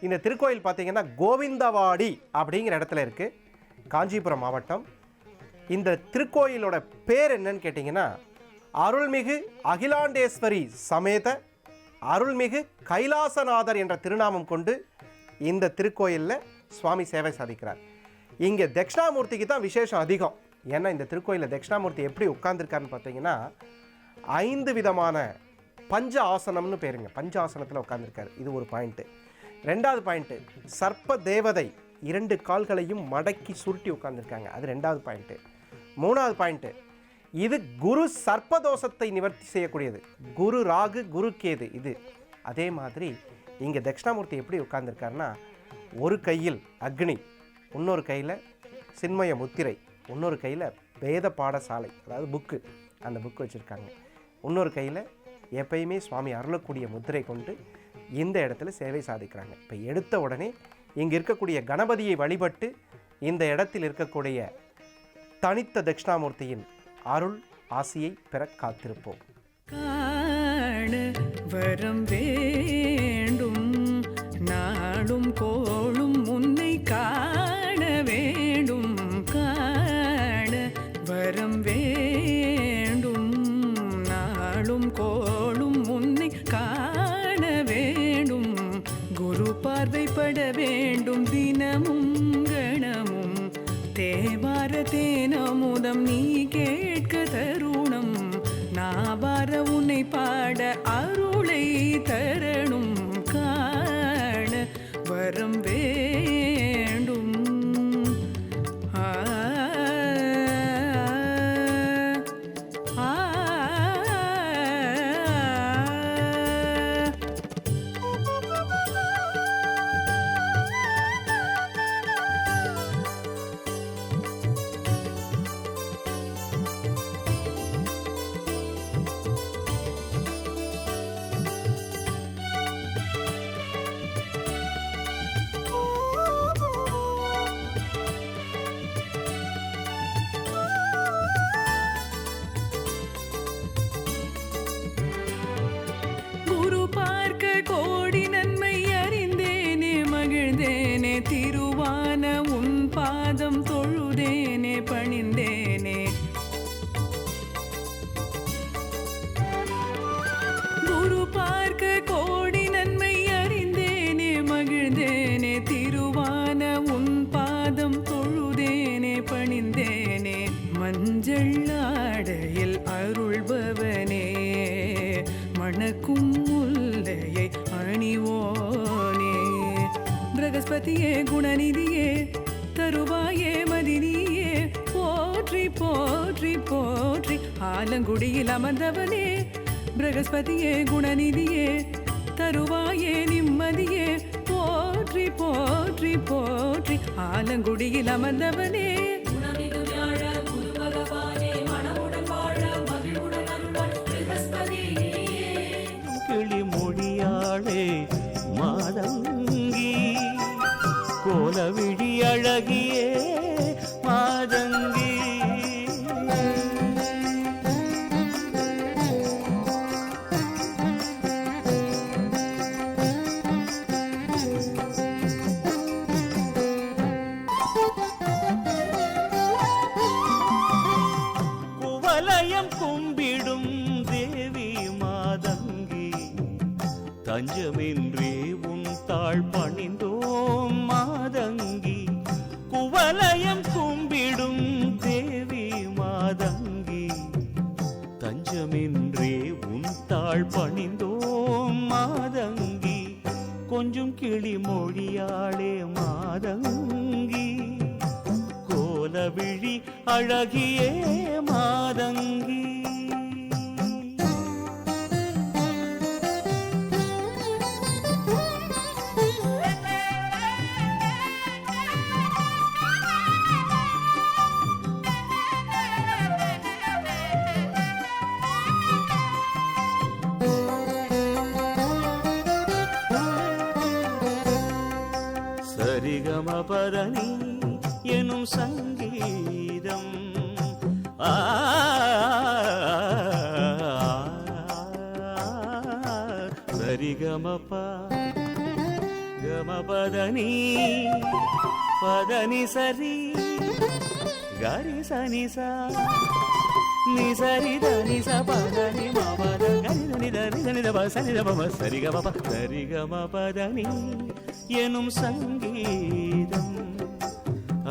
இந்த திருக்கோயில் பார்த்தீங்கன்னா கோவிந்தவாடி அப்படிங்கிற இடத்துல இருக்குது, காஞ்சிபுரம் மாவட்டம். இந்த திருக்கோயிலோட பேர் என்னன்னு கேட்டிங்கன்னா அருள்மிகு அகிலாண்டேஸ்வரி சமேத அருள்மிகு கைலாசநாதர் என்ற திருநாமம் கொண்டு இந்த திருக்கோயிலில் சுவாமி சேவை சாதிக்கிறார். இங்கே தட்சிணாமூர்த்திக்கு தான் விசேஷம் அதிகம். ஏன்னா இந்த திருக்கோயிலில் தட்சிணாமூர்த்தி எப்படி உட்கார்ந்துருக்காருன்னு பார்த்தீங்கன்னா 5 விதமான பஞ்ச ஆசனம்னு பேருங்க, பஞ்ச ஆசனத்தில் உட்கார்ந்துருக்காரு. இது ஒரு பாயிண்ட்டு. 2வது பாயிண்ட்டு, சர்ப்ப தேவதை 2 கால்களையும் மடக்கி சுருட்டி உட்கார்ந்துருக்காங்க, அது 2வது பாயிண்ட்டு. 3வது பாயிண்ட்டு, இது குரு சர்ப்பதோஷத்தை நிவர்த்தி செய்யக்கூடியது, குரு ராகு குரு கேது இது. அதே மாதிரி இங்கே தட்சிணாமூர்த்தி எப்படி உட்கார்ந்துருக்காருன்னா ஒரு கையில் அக்னி, இன்னொரு கையில் சின்மய முத்திரை, இன்னொரு கையில் வேத பாடசாலை அதாவது புக்கு, அந்த புக்கு வச்சுருக்காங்க. இன்னொரு கையில் எப்பயுமே சுவாமி அருளக்கூடிய முத்திரை கொண்டு இந்த இடத்துல சேவை சாதிக்கிறாங்க. இப்போ எடுத்த உடனே இங்கே இருக்கக்கூடிய கணபதியை வழிபட்டு இந்த இடத்தில் இருக்கக்கூடிய தனித்த தட்சிணாமூர்த்தியின் அருள் ஆசியை பெற காத்திருப்போம். காண வரம் வேண்டும், நாடும் கோளும் உன்னை காண வேண்டும். காண வரம் வேண்டும், நாளும் கோளும் உன்னை காண வேண்டும். குரு பார்வைப்பட வேண்டும் தினமும் கணமும். தேவார தேனமுதம் நீ கேட்க தருணம். நாவார உன்னை பாட அருளை தரணும். காண வரம் வேண்டும். கோடி நன்மை அறிந்தேனே மகிழ்ந்தேனே. திருவான உன் பாதம் தொழுதேனே பணிந்தேனே. குரு பார்க்க கோடி நன்மை அறிந்தேனே மகிழ்ந்தேனே. திருவான உன் பாதம் தொழுதேனே பணிந்தேனே. மஞ்சள் ஆடையில் அருள்பவனே, மணக்கும் முல்லையை அணிவோனே. பிரகஸ்பதியே குணநிதியே தருவாயே மதினியே. போற்றி போற்றி போற்றி ஆலங்குடியில் அமர்ந்தவனே. பிரகஸ்பதியே குணநிதியே தருவாயே நிம்மதியே. போற்றி போற்றி போற்றி ஆலங்குடியில் அமர்ந்தவனே. கிளிமொழியாளே மாதங்கி, கோலவிழி அழகியே மாதங்கி. குவலயம் கும்பிடும் தேவி மாதங்கி, தஞ்சமின்றே உன் தாழ் பணிந்தோம் மாதங்கி. குவலயம் கும்பிடும் தேவி மாதங்கி, தஞ்சமின்றே உன் தாழ் பணிந்தோம் மாதங்கி. கொஞ்சம் கிளி மொழியாளே மாதங்கி, கோலவிழி அழகியே மாதங்கி. சரிகமபதனி எனும் சங்கீதம் சரிகமப గమపదని పదని సరి గరి సని సా ని సరి దని స పదని మపద గరి దని దని దని ద సని ద మమ సరి గమ సరి గమపదని எனும் சங்கீதம்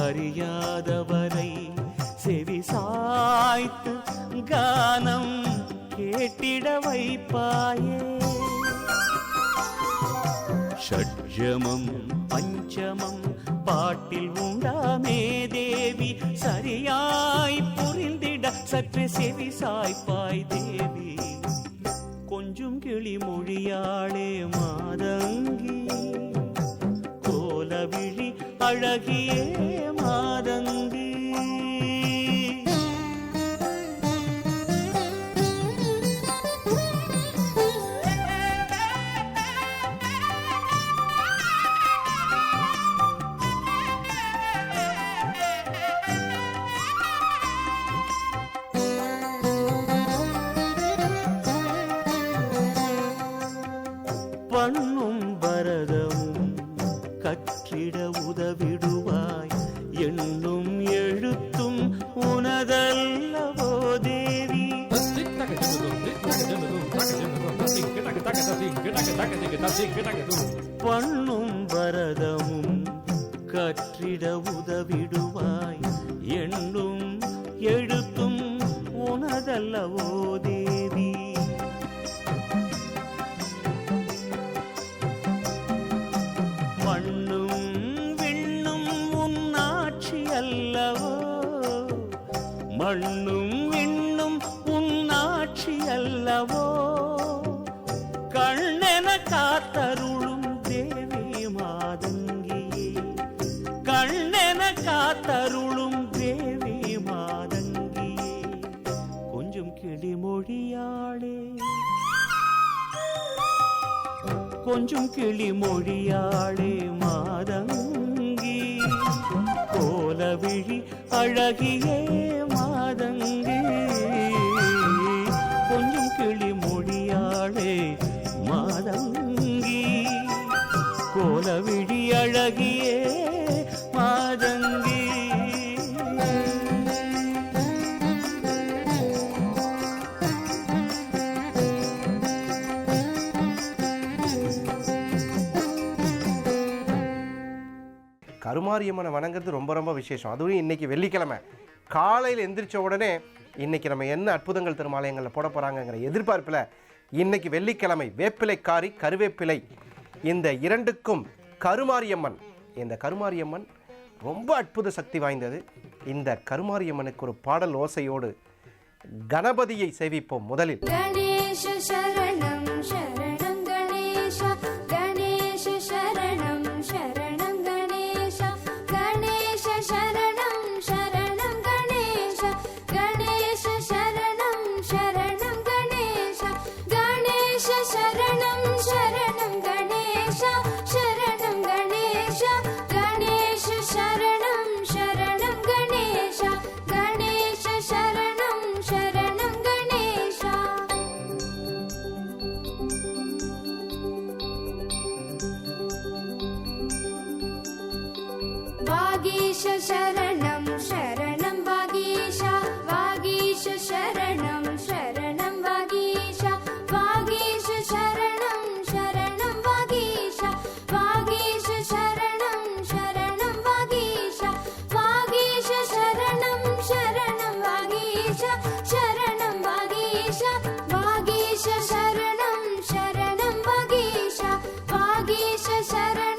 அறியாதவரை செவி சாய்த்து கானம் கேட்டிட வைப்பாயே ஷட்ஜமம் பஞ்சமம் பாட்டில் உண்டாமே தேவி சரியாய் புரிந்திட சற்று செவி சாய்ப்பாய் தேவி கொஞ்சம் கிளி மொழியாளே மாதங்கி கோலவிழி அழகியே மாதங்கி பண்ணும் பரதமும் கற்றிட உதவிடுவாய் எண்ணும் எழுத்தும் உனதல்லவோ தேவி பண்ணும் பரதமும் கற்றிட உதவிடுவாய் எண்ணும் எழுத்தும் உனதல்லவோ தேவி மண்ணும் விண்ணும் உன்னாட்சி அல்லவோ மண்ணும் விண்ணும் உன்னாட்சி அல்லவோ கண்ணென காத்தருளும் தேவி மாதங்கியே கண்ணென காத்தருளும் தேவி மாதங்கியே கொஞ்சம் கிளிமொழியாளே கொஞ்சம் கிளி மொழியாளே மாதங்கி கோலவிழி அழகியே மாதங்கி கொஞ்சம் கிளி மொழியாளே மாதங்கி கோலவிழி அழகியே மாதங்கி கருமாரியம்மனை வணங்குறது ரொம்ப ரொம்ப விசேஷம். அதுவும் இன்றைக்கி வெள்ளிக்கிழமை காலையில் எந்திரிச்ச உடனே இன்றைக்கி நம்ம என்ன அற்புதங்கள் திருமாலயங்களில் போட போகிறாங்கங்கிற எதிர்பார்ப்பில் இன்றைக்கி வெள்ளிக்கிழமை வேப்பிலைக்காரி கருவேப்பிலை இந்த இரண்டுக்கும் கருமாரியம்மன், இந்த கருமாரியம்மன் ரொம்ப அற்புத சக்தி வாய்ந்தது. இந்த கருமாரியம்மனுக்கு ஒரு பாடல் ஓசையோடு கணபதியை சேவிப்போம். முதலில் கணேஷ சரணம் சரணம் கணேஷ கணேஷ சரணம் சரணம் கணேஷ கணேஷ சரணம் சரணம் கணேஷ கணேஷ சரணம் சரணம் கணேஷ கணேஷ சரணம் சரணம் கணேஷ சரணம் கணேஷ கணேஷ சரணம் சரணம் கணேஷ கணேஷ சரணம் சரணம் கணேஷ வாகீஷ சரணம் சரணம் வாகீஷ வாகீஷ சரணம் சரணம் வாகீஷ வாகீஷ சரணம் சரணம் வாகீஷ வாகீஷ சரணம் சரணம் வாகீஷ வாகீஷ சரணம் சரணம் வாகீஷ சரணம் வாகீஷ வாகீஷ சரணம் சரணம் வாகீஷ வாகீஷ சரணம்